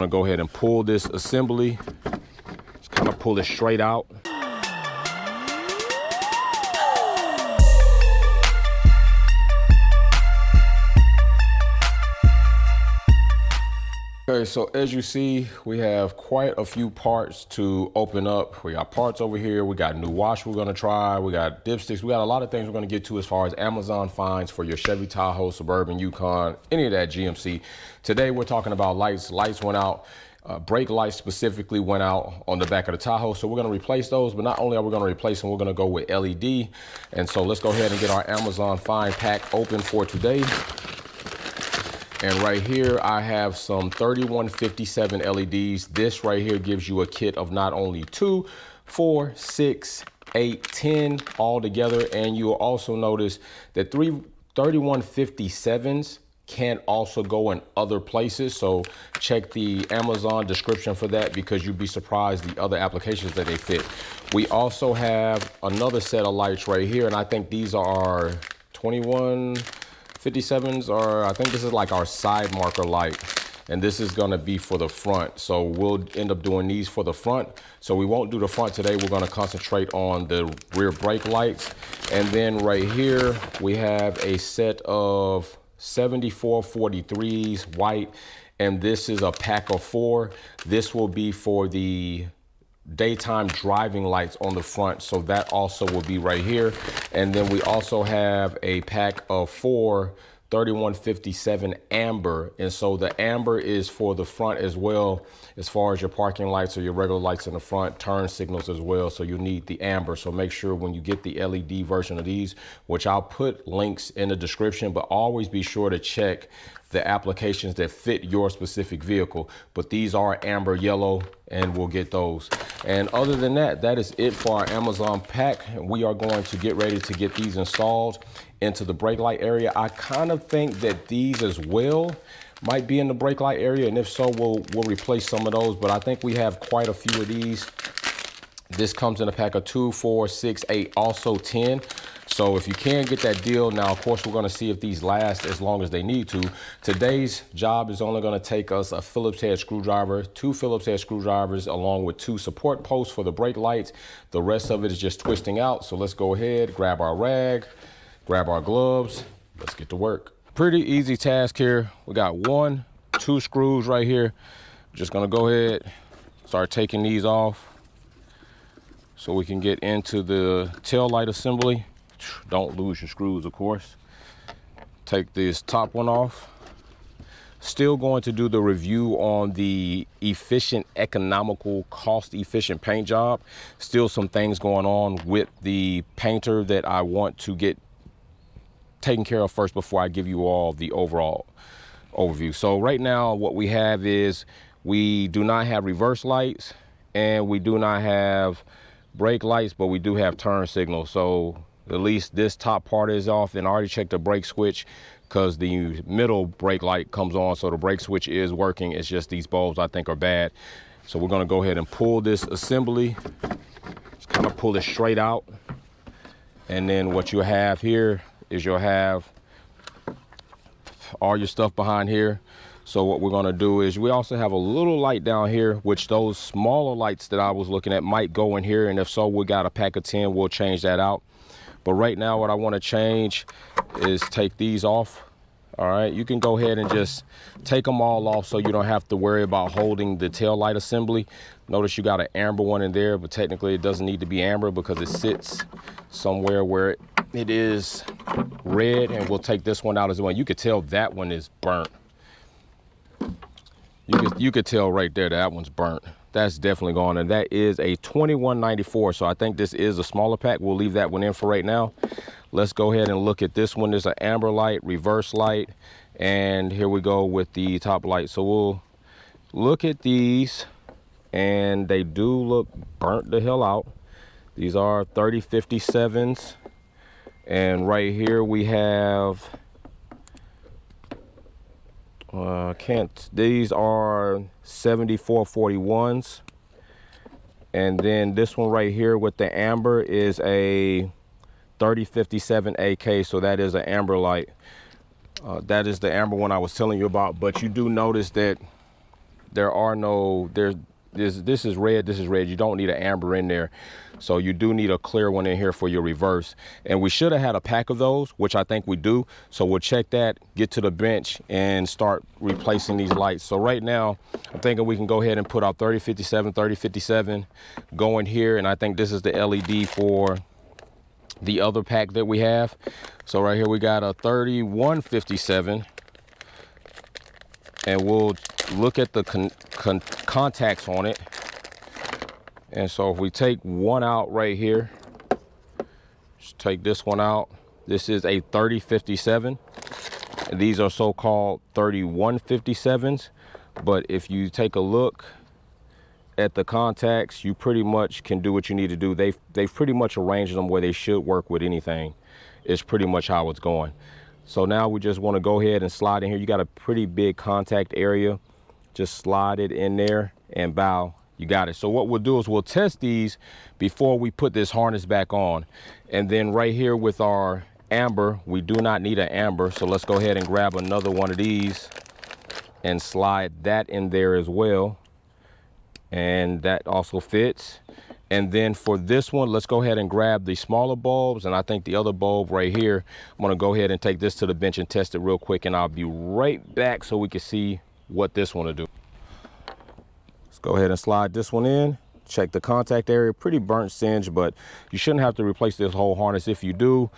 I'm gonna go ahead and pull this assembly. Just kind of pull it straight out. Okay, so as you see, we have quite a few parts to open up. We got parts over here. We got new wash we're gonna try. We got dipsticks. We got a lot of things we're gonna get to as far as Amazon finds for your Chevy Tahoe, Suburban, Yukon, any of that GMC. Today, we're talking about lights. Lights went out. Brake lights specifically went out on the back of the Tahoe. So we're gonna replace those, but not only are we gonna replace them, we're gonna go with LED. And so let's go ahead and get our Amazon find pack open for today. And right here, I have some 3157 LEDs. This right here gives you a kit of not only 2, 4, 6, 8, 10 all together. And you'll also notice that 3157s can also go in other places. So check the Amazon description for that, because you'd be surprised the other applications that they fit. We also have another set of lights right here. And I think these are 2157s, or I think this is like our side marker light, and this is gonna be for the front. So we'll end up doing these for the front. So we won't do the front today. We're gonna concentrate on the rear brake lights. And then right here, we have a set of 7443s white, and this is a pack of 4. This will be for the daytime driving lights on the front, so that also will be right here. And then we also have a pack of 4 3157 amber, and so the amber is for the front as well, as far as your parking lights or your regular lights in the front, turn signals as well. So you need the amber. So make sure when you get the LED version of these, which I'll put links in the description, but always be sure to check the applications that fit your specific vehicle. But these are amber yellow, and we'll get those. And other than that, that is it for our Amazon pack. We are going to get ready to get these installed into the brake light area. I kind of think that these as well might be in the brake light area, and if so, we'll replace some of those. But I think we have quite a few of these. This comes in a pack of 2, 4, 6, 8, also 10. So if you can get that deal, now of course we're gonna see if these last as long as they need to. Today's job is only gonna take us a Phillips head screwdriver, 2 Phillips head screwdrivers, along with 2 support posts for the brake lights. The rest of it is just twisting out. So let's go ahead, grab our rag, grab our gloves, let's get to work. Pretty easy task here. We got 1, 2 screws right here. Just gonna go ahead, start taking these off so we can get into the tail light assembly. Don't lose your screws, of course. Take this top one off. Still going to do the review on the efficient, economical, cost-efficient paint job. Still some things going on with the painter that I want to get taken care of first before I give you all the overall overview. So right now what we have is we do not have reverse lights and we do not have brake lights, but we do have turn signals. So at least this top part is off, and I already checked the brake switch because the middle brake light comes on, so the brake switch is working. It's just these bulbs I think are bad. So we're gonna go ahead and pull this assembly, just kind of pull it straight out. And then what you have here is you'll have all your stuff behind here. So what we're gonna do is we also have a little light down here, which those smaller lights that I was looking at might go in here, and if so, we got a pack of 10, we'll change that out. But right now what I want to change is take these off. All right, you can go ahead and just take them all off so you don't have to worry about holding the tail light assembly. Notice you got an amber one in there, but technically it doesn't need to be amber because it sits somewhere where it is red, and we'll take this one out as well. You could tell that one is burnt. You could tell right there that one's burnt. That's definitely gone, and that is a 2194. So I think this is a smaller pack. We'll leave that one in for right now. Let's go ahead and look at this one. There's an amber light, reverse light, and here we go with the top light. So we'll look at these, and they do look burnt the hell out. These are 3057s, and right here we have these are 7441s, and then this one right here with the amber is a 3057 AK, so that is an amber light. That is the amber one I was telling you about. But you do notice that there are no, this is red, this is red. You don't need an amber in there. So you do need a clear one in here for your reverse. And we should have had a pack of those, which I think we do. So we'll check that, get to the bench, and start replacing these lights. So right now, I'm thinking we can go ahead and put our 3057, 3057 going here. And I think this is the LED for the other pack that we have. So right here, we got a 3157. And we'll look at the contacts on it. And so if we take one out right here, just take this one out. This is a 3057. And these are so-called 3157s. But if you take a look at the contacts, you pretty much can do what you need to do. They've pretty much arranged them where they should work with anything. It's pretty much how it's going. So now we just want to go ahead and slide in here. You got a pretty big contact area. Just slide it in there and bow. You got it. So what we'll do is we'll test these before we put this harness back on. And then right here with our amber, we do not need an amber. So let's go ahead and grab another one of these and slide that in there as well. And that also fits. And then for this one, let's go ahead and grab the smaller bulbs. And I think the other bulb right here, I'm gonna go ahead and take this to the bench and test it real quick. And I'll be right back so we can see what this one will do. Let's go ahead and slide this one in. Check the contact area, pretty burnt singed, but you shouldn't have to replace this whole harness. If you do,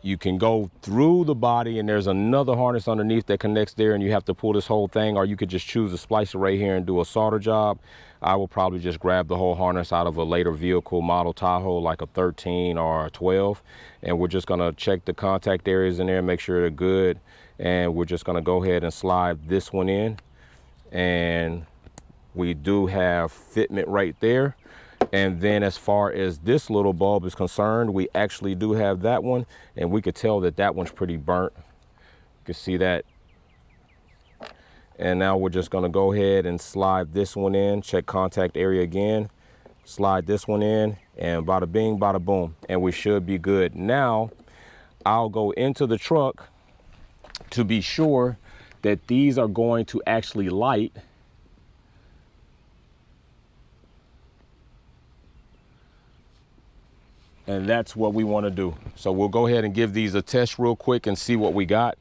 you can go through the body and there's another harness underneath that connects there and you have to pull this whole thing, or you could just choose to splice it right here and do a solder job. I will probably just grab the whole harness out of a later vehicle model Tahoe, like a 13 or a 12. And we're just gonna check the contact areas in there and make sure they're good. And we're just gonna go ahead and slide this one in. And we do have fitment right there. And then as far as this little bulb is concerned, we actually do have that one. And we could tell that that one's pretty burnt. You can see that. And now we're just gonna go ahead and slide this one in, check contact area again, slide this one in, and bada bing, bada boom. And we should be good. Now, I'll go into the truck to be sure that these are going to actually light. And that's what we want to do. So we'll go ahead and give these a test real quick and see what we got.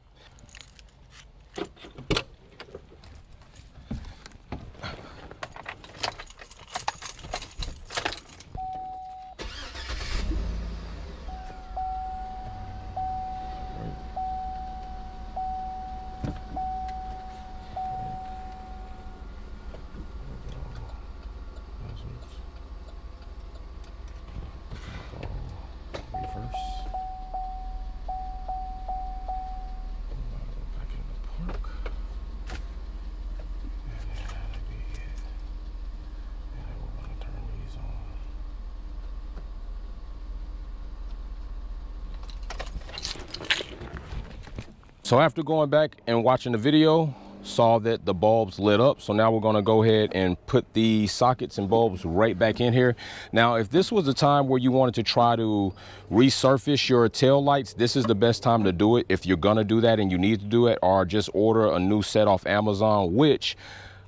So after going back and watching the video, saw that the bulbs lit up. So now we're gonna go ahead and put the sockets and bulbs right back in here. Now, if this was a time where you wanted to try to resurface your tail lights, this is the best time to do it if you're gonna do that and you need to do it, or just order a new set off Amazon, which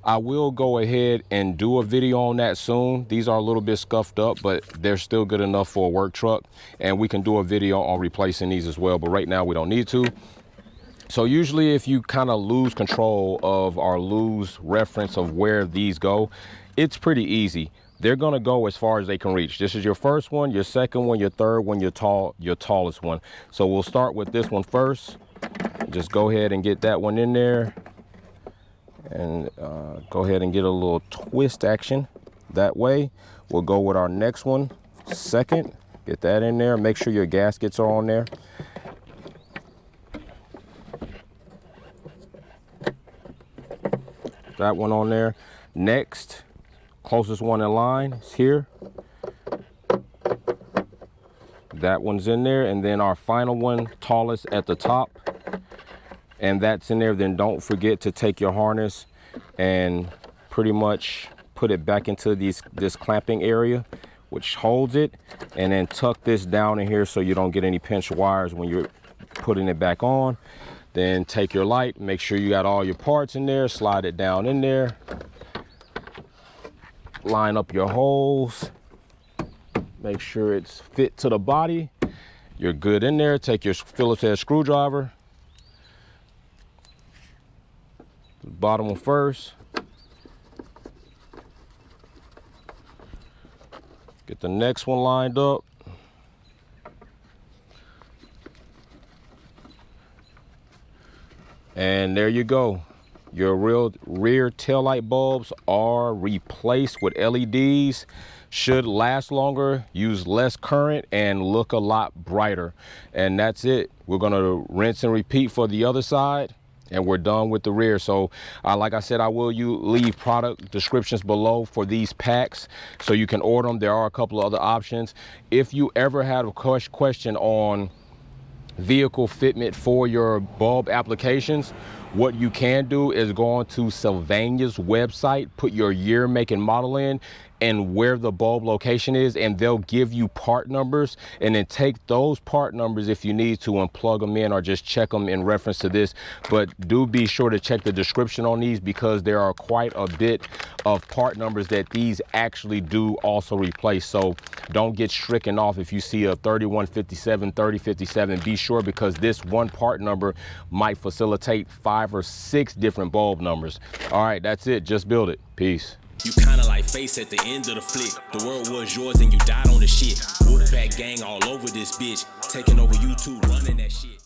I will go ahead and do a video on that soon. These are a little bit scuffed up, but they're still good enough for a work truck. And we can do a video on replacing these as well, but right now we don't need to. So usually if you kind of lose control of or lose reference of where these go, it's pretty easy. They're gonna go as far as they can reach. This is your first one, your second one, your third one, your tallest one. So we'll start with this one first. Just go ahead and get that one in there. And go ahead and get a little twist action that way. We'll go with our next one second. Get that in there. Make sure your gaskets are on there. That one on there. Next, closest one in line is here. That one's in there. And then our final one, tallest at the top. And that's in there. Then don't forget to take your harness and pretty much put it back into this clamping area, which holds it, and then tuck this down in here so you don't get any pinched wires when you're putting it back on. Then take your light, make sure you got all your parts in there, slide it down in there, Line up your holes. Make sure it's fit to the body. You're good in there. Take your Phillips head screwdriver. The bottom one first. Get the next one lined up. And there you go. Your rear taillight bulbs are replaced with LEDs. Should last longer, use less current, and look a lot brighter. And that's it. We're gonna rinse and repeat for the other side, and we're done with the rear. So like I said, I will leave product descriptions below for these packs so you can order them. There are a couple of other options. If you ever had a question on vehicle fitment for your bulb applications, what you can do is go on to Sylvania's website, put your year, make, and model in, and where the bulb location is, and they'll give you part numbers, and then take those part numbers if you need to and plug them in, or just check them in reference to this. But do be sure to check the description on these, because there are quite a bit of part numbers that these actually do also replace. So don't get stricken off if you see a 3157, 3057. Be sure, because this one part number might facilitate 5 or 6 different bulb numbers. All right, that's it. Just build it. Peace. You kinda like Face at the end of the flick. The world was yours and you died on the shit. Wolfpack gang all over this bitch. Taking over YouTube, running that shit.